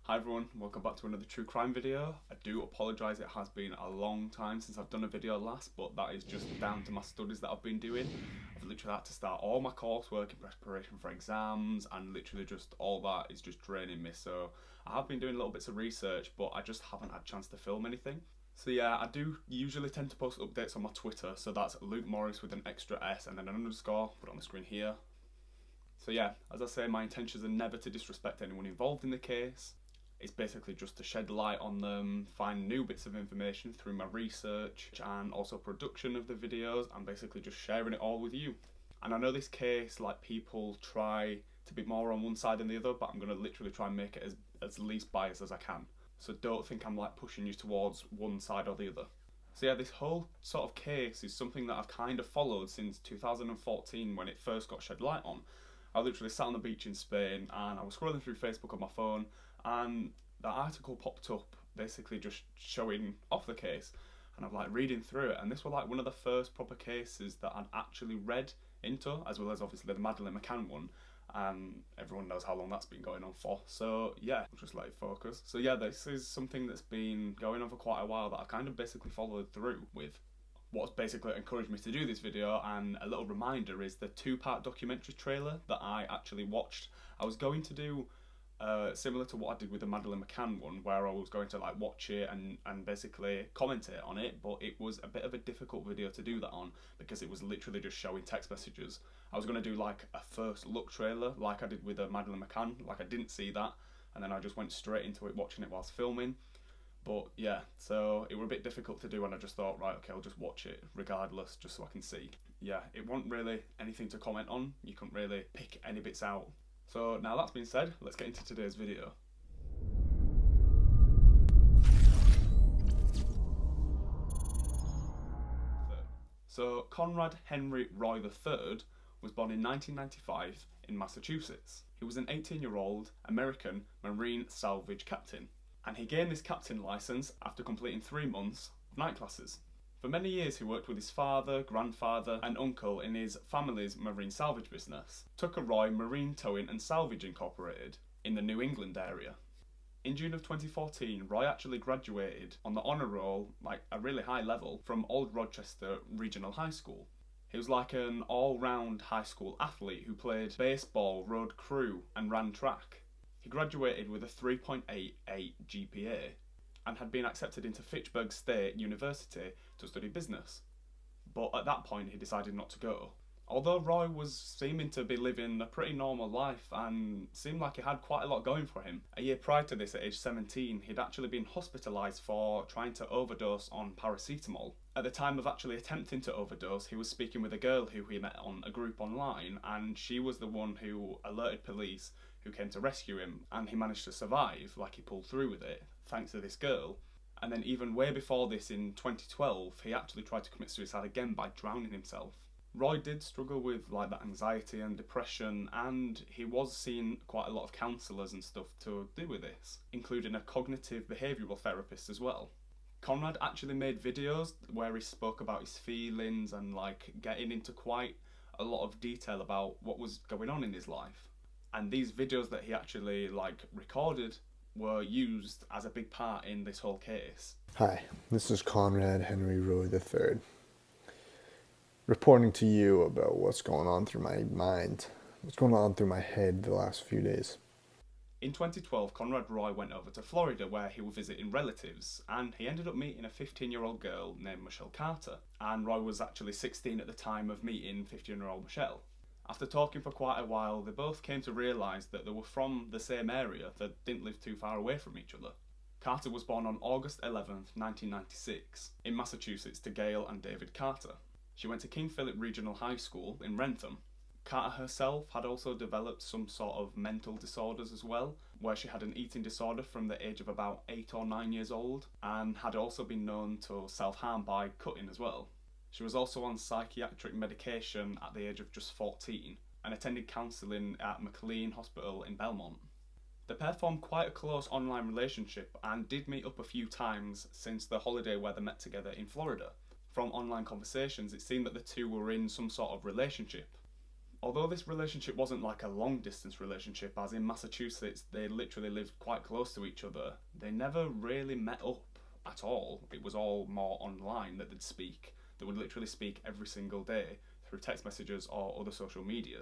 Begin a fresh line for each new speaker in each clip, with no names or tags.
Hi everyone, welcome back to another true crime video. I do apologise, it has been a long time since I've done a video last, but that is just down to my studies that I've been doing. I've literally had to start all my coursework in preparation for exams, and literally just all that is just draining me. So I have been doing little bits of research, but I just haven't had a chance to film anything. So yeah, I do usually tend to post updates on my Twitter, so that's Luke Morris with an extra S and then an underscore, put it on the screen here. So yeah, as I say, my intentions are never to disrespect anyone involved in the case. It's basically just to shed light on them, find new bits of information through my research and also production of the videos, and basically just sharing it all with you. And I know this case, like, people try to be more on one side than the other, but I'm going to literally try and make it as least biased as I can. So don't think I'm like pushing you towards one side or the other. So yeah, this whole sort of case is something that I've kind of followed since 2014 when it first got shed light on. I literally sat on the beach in Spain and I was scrolling through Facebook on my phone, and that article popped up basically just showing off the case, and I'm like reading through it, and this was like one of the first proper cases that I'd actually read into, as well as obviously the Madeleine McCann one, and everyone knows how long that's been going on for. So yeah, I'll just let it focus. So yeah, this is something that's been going on for quite a while that I've kind of basically followed through with. What's basically encouraged me to do this video, and a little reminder, is the two-part documentary trailer that I actually watched. I was going to do similar to what I did with the Madeleine McCann one, where I was going to like watch it and basically commentate on it, but it was a bit of a difficult video to do that on because it was literally just showing text messages. I was going to do like a first look trailer like I did with the Madeleine McCann, like I didn't see that, and then I just went straight into it watching it whilst filming. But yeah, so it were a bit difficult to do, and I just thought, right, okay, I'll just watch it regardless, just so I can see. Yeah, it wasn't really anything to comment on. You couldn't really pick any bits out. So now that's been said, let's get into today's video. So Conrad Henry Roy III was born in 1995 in Massachusetts. He was an 18-year-old American Marine salvage captain, and he gained this captain licence after completing 3 months of night classes. For many years he worked with his father, grandfather and uncle in his family's marine salvage business, Tucker Roy Marine Towing and Salvage Incorporated, in the New England area. In June of 2014, Roy actually graduated on the honour roll, like a really high level, from Old Rochester Regional High School. He was like an all-round high school athlete who played baseball, rode crew and ran track. He graduated with a 3.88 GPA and had been accepted into Fitchburg State University to study business. But at that point he decided not to go. Although Roy was seeming to be living a pretty normal life and seemed like he had quite a lot going for him. A year prior to this, at age 17, he'd actually been hospitalised for trying to overdose on paracetamol. At the time of actually attempting to overdose, he was speaking with a girl who he met on a group online, and she was the one who alerted police, who came to rescue him, and he managed to survive, like he pulled through with it, thanks to this girl. And then even way before this, in 2012, he actually tried to commit suicide again by drowning himself. Roy did struggle with like that anxiety and depression, and he was seeing quite a lot of counsellors and stuff to do with this, including a cognitive behavioural therapist as well. Conrad actually made videos where he spoke about his feelings and like getting into quite a lot of detail about what was going on in his life. And these videos that he actually like recorded were used as a big part in this whole case.
Hi, this is Conrad Henry Roy III, reporting to you about what's going on through my mind, what's going on through my head the last few days.
In 2012, Conrad Roy went over to Florida where he was visiting relatives, and he ended up meeting a 15-year-old girl named Michelle Carter, and Roy was actually 16 at the time of meeting 15-year-old Michelle. After talking for quite a while, they both came to realise that they were from the same area, that didn't live too far away from each other. Carter was born on August 11th, 1996, in Massachusetts to Gail and David Carter. She went to King Philip Regional High School in Rentham. Carter herself had also developed some sort of mental disorders as well, where she had an eating disorder from the age of about 8 or 9 years old, and had also been known to self-harm by cutting as well. She was also on psychiatric medication at the age of just 14, and attended counselling at McLean Hospital in Belmont. The pair formed quite a close online relationship and did meet up a few times since the holiday where they met together in Florida. From online conversations, it seemed that the two were in some sort of relationship. Although this relationship wasn't like a long distance relationship, as in Massachusetts they literally lived quite close to each other, they never really met up at all. It was all more online that they'd speak. They would literally speak every single day through text messages or other social media.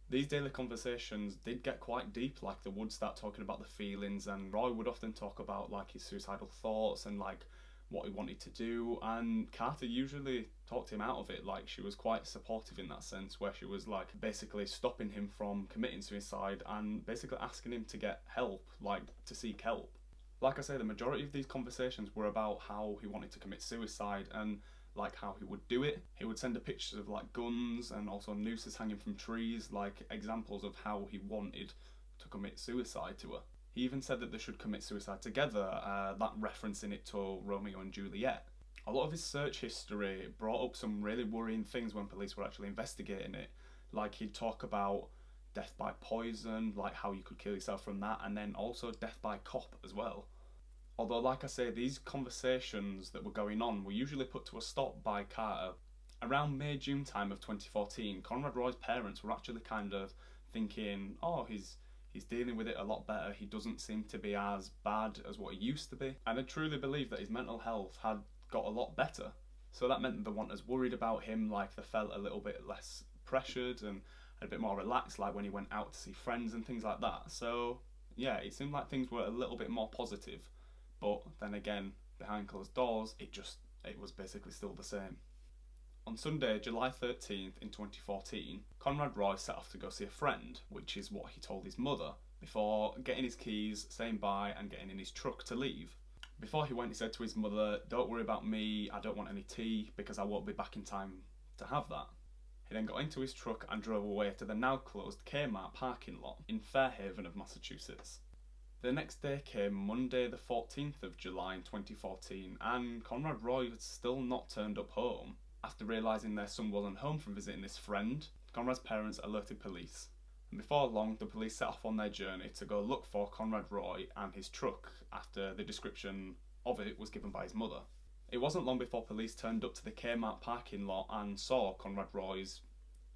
These daily conversations did get quite deep, like they would start talking about the feelings, and Roy would often talk about like his suicidal thoughts and like what he wanted to do, and Carter usually talked him out of it. Like, she was quite supportive in that sense, where she was like basically stopping him from committing suicide and basically asking him to get help, like to seek help. Like I say, the majority of these conversations were about how he wanted to commit suicide and like how he would do it. He would send her pictures of like guns and also nooses hanging from trees, like examples of how he wanted to commit suicide to her. He even said that they should commit suicide together, that referencing it to Romeo and Juliet. A lot of his search history brought up some really worrying things when police were actually investigating it. Like, he'd talk about death by poison, like how you could kill yourself from that, and then also death by cop as well. Although, like I say, these conversations that were going on were usually put to a stop by Carter. Around May-June time of 2014, Conrad Roy's parents were actually kind of thinking, oh, he's dealing with it a lot better, he doesn't seem to be as bad as what he used to be. And I truly believe that his mental health had got a lot better. So that meant that they weren't as worried about him, like they felt a little bit less pressured and a bit more relaxed, like when he went out to see friends and things like that. So yeah, it seemed like things were a little bit more positive. But then again, behind closed doors, it was basically still the same. On Sunday, July 13th in 2014, Conrad Roy set off to go see a friend, which is what he told his mother, before getting his keys, saying bye and getting in his truck to leave. Before he went, he said to his mother, "Don't worry about me, I don't want any tea because I won't be back in time to have that." He then got into his truck and drove away to the now closed Kmart parking lot in Fairhaven of Massachusetts. The next day came Monday the 14th of July in 2014, and Conrad Roy had still not turned up home. After realising their son wasn't home from visiting this friend, Conrad's parents alerted police. And before long, the police set off on their journey to go look for Conrad Roy and his truck after the description of it was given by his mother. It wasn't long before police turned up to the Kmart parking lot and saw Conrad Roy's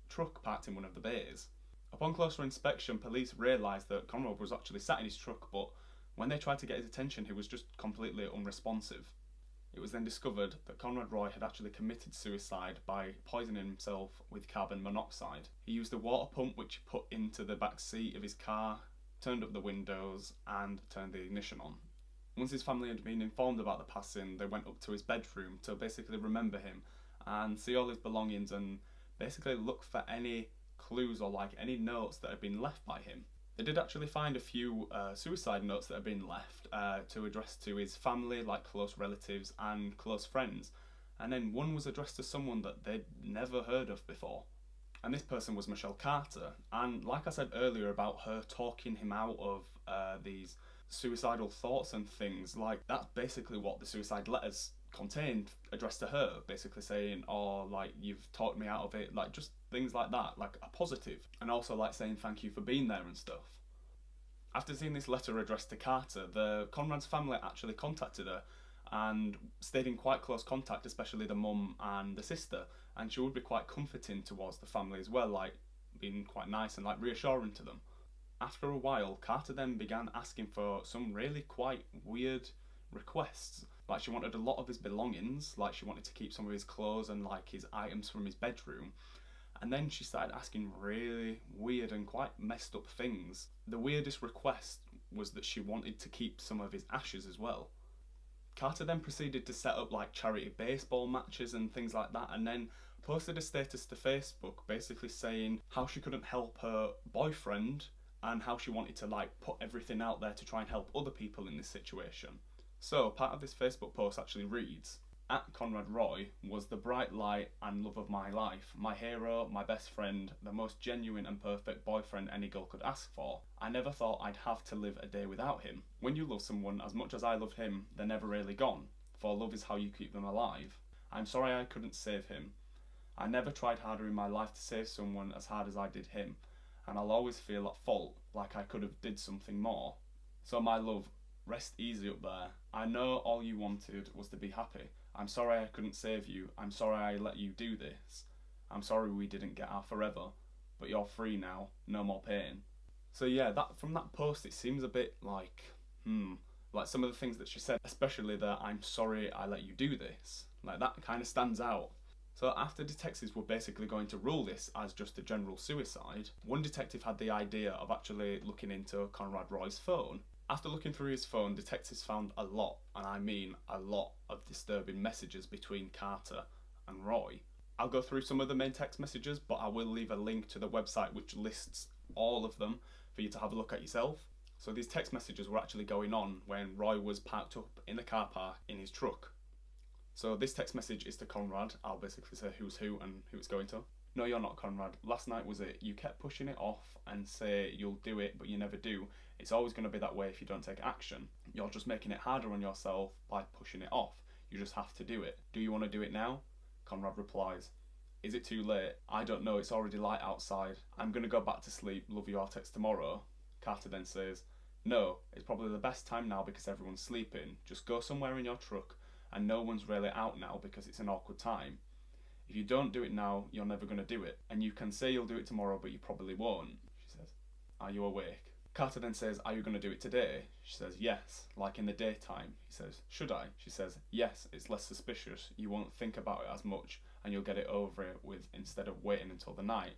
truck parked in one of the bays. Upon closer inspection, police realised that Conrad was actually sat in his truck, but when they tried to get his attention, he was just completely unresponsive. It was then discovered that Conrad Roy had actually committed suicide by poisoning himself with carbon monoxide. He used a water pump which he put into the back seat of his car, turned up the windows and turned the ignition on. Once his family had been informed about the passing, they went up to his bedroom to basically remember him and see all his belongings and basically look for any clues or like any notes that had been left by him. They did actually find a few suicide notes that had been left to address to his family, like close relatives and close friends. And then one was addressed to someone that they'd never heard of before. And this person was Michelle Carter. And like I said earlier about her talking him out of these suicidal thoughts and things, like that's basically what the suicide letters contained, addressed to her, basically saying, oh, like, you've talked me out of it, like just things like that, like a positive, and also like saying thank you for being there and stuff. After seeing this letter addressed to Carter, the Conrad's family actually contacted her and stayed in quite close contact, especially the mum and the sister, and she would be quite comforting towards the family as well, like being quite nice and like reassuring to them. After a while, Carter then began asking for some really quite weird requests. Like, she wanted a lot of his belongings, like she wanted to keep some of his clothes and like his items from his bedroom. And then she started asking really weird and quite messed up things. The weirdest request was that she wanted to keep some of his ashes as well. Carter then proceeded to set up like charity baseball matches and things like that, and then posted a status to Facebook basically saying how she couldn't help her boyfriend and how she wanted to like put everything out there to try and help other people in this situation. So part of this Facebook post actually reads, "At Conrad Roy was the bright light and love of my life, my hero, my best friend, the most genuine and perfect boyfriend any girl could ask for. I never thought I'd have to live a day without him. When you love someone as much as I love him, they're never really gone, for love is how you keep them alive. I'm sorry I couldn't save him. I never tried harder in my life to save someone as hard as I did him, and I'll always feel at fault, like I could have did something more. So my love, rest easy up there. I know all you wanted was to be happy. I'm sorry I couldn't save you. I'm sorry I let you do this. I'm sorry we didn't get our forever. but you're free now, no more pain. So yeah, that from that post, it seems a bit like some of the things that she said, especially the "I'm sorry I let you do this," like that kind of stands out. So after detectives were basically going to rule this as just a general suicide, one detective had the idea of actually looking into Conrad Roy's phone. After looking through his phone, detectives found a lot, and I mean a lot, of disturbing messages between Carter and Roy. I'll go through some of the main text messages, but I will leave a link to the website which lists all of them for you to have a look at yourself. So these text messages were actually going on when Roy was parked up in the car park in his truck. So this text message is to Conrad. I'll basically say who's who and who it's going to. "No, you're not Conrad. Last night was it. You kept pushing it off and say you'll do it, but you never do. It's always going to be that way if you don't take action. You're just making it harder on yourself by pushing it off. You just have to do it. Do you want to do it now?" Conrad replies, "Is it too late? I don't know. It's already light outside. I'm going to go back to sleep. Love you. I'll text tomorrow." Carter then says, "No, it's probably the best time now because everyone's sleeping. Just go somewhere in your truck, and no one's really out now because it's an awkward time. If you don't do it now, you're never going to do it. And you can say you'll do it tomorrow, but you probably won't." She says, "Are you awake?" Carter then says, "Are you going to do it today?" She says, "Yes, like in the daytime." He says, "Should I?" She says, "Yes, it's less suspicious. You won't think about it as much, and you'll get it over it with instead of waiting until the night."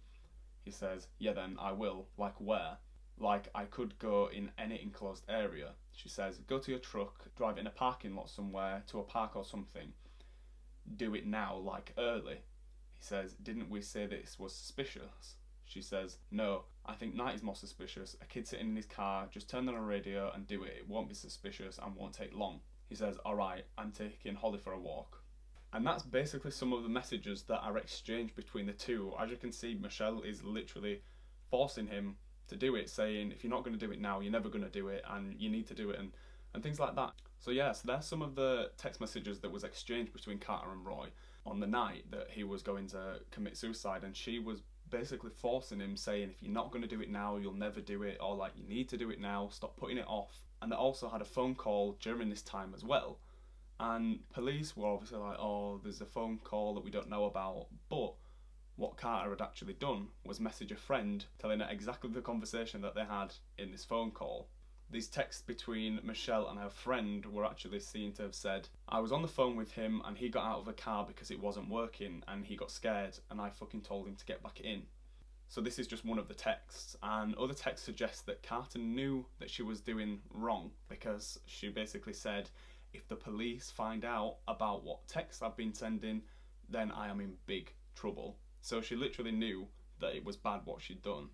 He says, "Yeah then, I will. Like where?" "Like I could go in any enclosed area." She says, "Go to your truck, drive in a parking lot somewhere, to a park or something. Do it now, like early." He says, "Didn't we say this was suspicious?" She says, "No, I think night is more suspicious. A kid sitting in his car, just turn on a radio and do it. It won't be suspicious and won't take long." He says, "Alright, I'm taking Holly for a walk." And that's basically some of the messages that are exchanged between the two. As you can see, Michelle is literally forcing him to do it, saying if you're not going to do it now, you're never going to do it, and you need to do it, and things like that. So yeah, so there's some of the text messages that was exchanged between Carter and Roy on the night that he was going to commit suicide, and she was basically forcing him, saying if you're not going to do it now, you'll never do it, or like you need to do it now, stop putting it off. And they also had a phone call during this time as well, and police were obviously like, oh, there's a phone call that we don't know about, but what Carter had actually done was message a friend telling her exactly the conversation that they had in this phone call. These texts between Michelle and her friend were actually seen to have said, "I was on the phone with him and he got out of the car because it wasn't working and he got scared and I fucking told him to get back in." So this is just one of the texts, and other texts suggest that Carter knew that she was doing wrong because she basically said, if the police find out about what texts I've been sending, then I am in big trouble. So she literally knew that it was bad what she'd done.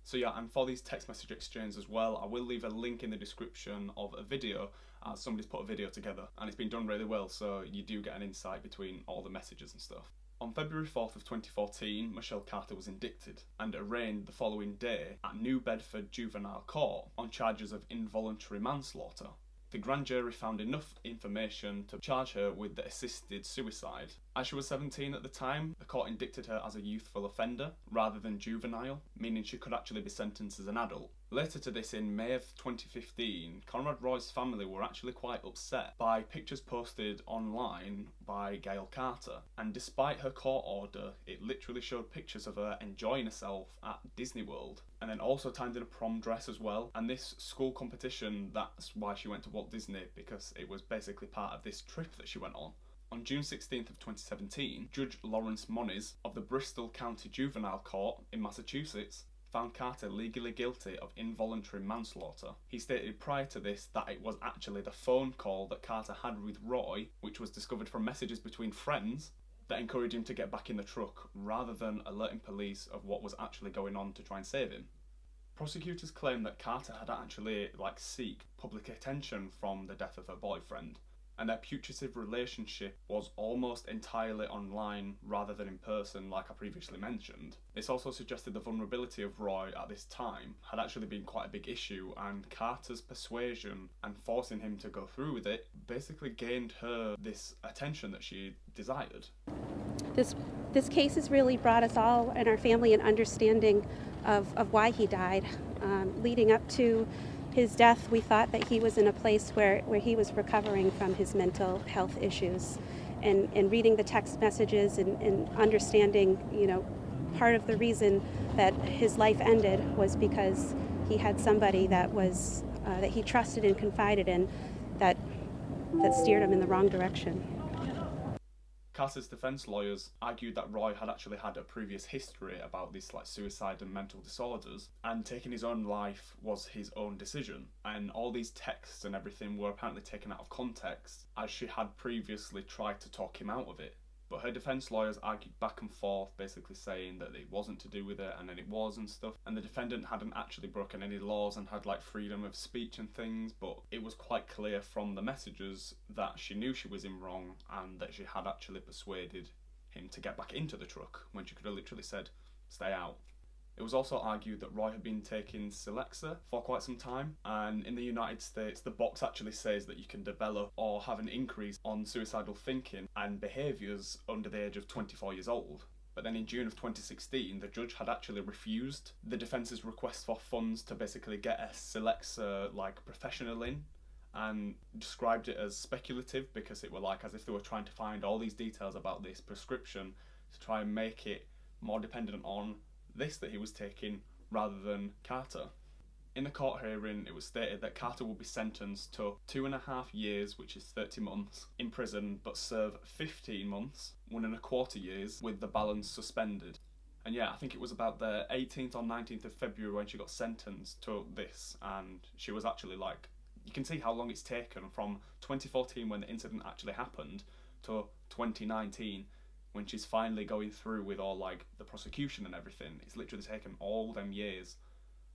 So yeah, and for these text message exchanges as well, I will leave a link in the description of a video. Somebody's put a video together and it's been done really well, so you do get an insight between all the messages and stuff. On February 4th of 2014, Michelle Carter was indicted and arraigned the following day at New Bedford Juvenile Court on charges of involuntary manslaughter. The grand jury found enough information to charge her with the assisted suicide. As she was 17 at the time, the court indicted her as a youthful offender rather than juvenile, meaning she could actually be sentenced as an adult. Later to this, in May of 2015, Conrad Roy's family were actually quite upset by pictures posted online by Gail Carter, and despite her court order, it literally showed pictures of her enjoying herself at Disney World, and then also timed in a prom dress as well. And this school competition, that's why she went to Walt Disney, because it was basically part of this trip that she went on. On June 16th of 2017, Judge Lawrence Moniz of the Bristol County Juvenile Court in Massachusetts found Carter legally guilty of involuntary manslaughter. He stated prior to this that it was actually the phone call that Carter had with Roy, which was discovered from messages between friends, that encouraged him to get back in the truck, rather than alerting police of what was actually going on to try and save him. Prosecutors claim that Carter had actually seek public attention from the death of her boyfriend, and their putative relationship was almost entirely online rather than in person, like I previously mentioned. This also suggested the vulnerability of Roy at this time had actually been quite a big issue, and Carter's persuasion and forcing him to go through with it basically gained her this attention that she desired.
This case has really brought us all and our family an understanding of why he died. Leading up to his death, we thought that he was in a place where he was recovering from his mental health issues. And reading the text messages and understanding, part of the reason that his life ended was because he had somebody that was that he trusted and confided in that steered him in the wrong direction.
Carter's defence lawyers argued that Roy had actually had a previous history about this suicide and mental disorders, and taking his own life was his own decision. And all these texts and everything were apparently taken out of context, as she had previously tried to talk him out of it. But her defence lawyers argued back and forth, basically saying that it wasn't to do with it and then it was and stuff. And the defendant hadn't actually broken any laws and had freedom of speech and things, but it was quite clear from the messages that she knew she was in wrong and that she had actually persuaded him to get back into the truck when she could have literally said, "Stay out." It was also argued that Roy had been taking Celexa for quite some time, and in the United States the box actually says that you can develop or have an increase on suicidal thinking and behaviours under the age of 24 years old. But then in June of 2016 the judge had actually refused the defence's request for funds to basically get a Celexa professional in, and described it as speculative because it were as if they were trying to find all these details about this prescription to try and make it more dependent on this that he was taking rather than Carter. In the court hearing, it was stated that Carter will be sentenced to 2.5 years, which is 30 months, in prison, but serve 15 months, 1.25 years, with the balance suspended. And yeah, I think it was about the 18th or 19th of February when she got sentenced to this, and she was actually you can see how long it's taken from 2014 when the incident actually happened to 2019 when she's finally going through with all the prosecution and everything. It's literally taken all them years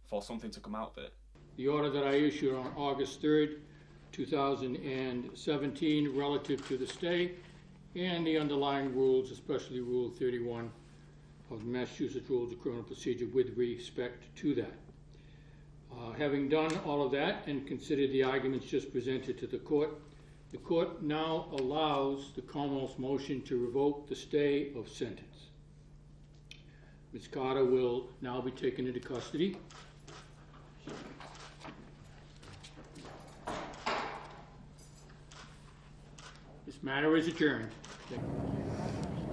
for something to come out of it.
The order that I issued on August 3rd, 2017, relative to the stay and the underlying rules, especially Rule 31 of the Massachusetts Rules of Criminal Procedure with respect to that. Having done all of that and considered the arguments just presented to the court now allows the Commonwealth's motion to revoke the stay of sentence. Ms. Carter will now be taken into custody. This matter is adjourned.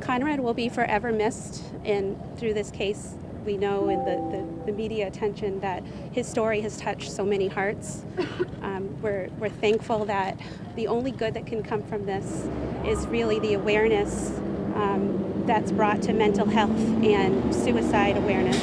Conrad will be forever missed, and through this case, we know in the media attention that his story has touched so many hearts. We're thankful that the only good that can come from this is really the awareness that's brought to mental health and suicide awareness.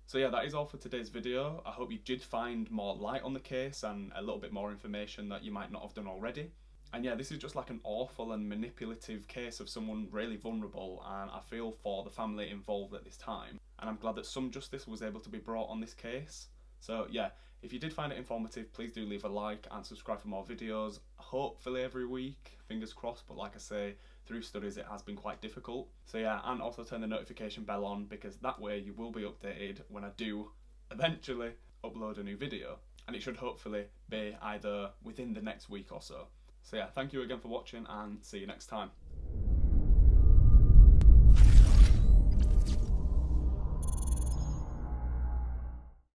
So yeah, that is all for today's video. I hope you did find more light on the case and a little bit more information that you might not have done already. And yeah, this is just an awful and manipulative case of someone really vulnerable, and I feel for the family involved at this time. And I'm glad that some justice was able to be brought on this case. So yeah, if you did find it informative, please do leave a like and subscribe for more videos, hopefully every week, fingers crossed, but like I say, through studies it has been quite difficult. So yeah, and also turn the notification bell on, because that way you will be updated when I do eventually upload a new video. And it should hopefully be either within the next week or so. So yeah, thank you again for watching and see you next time.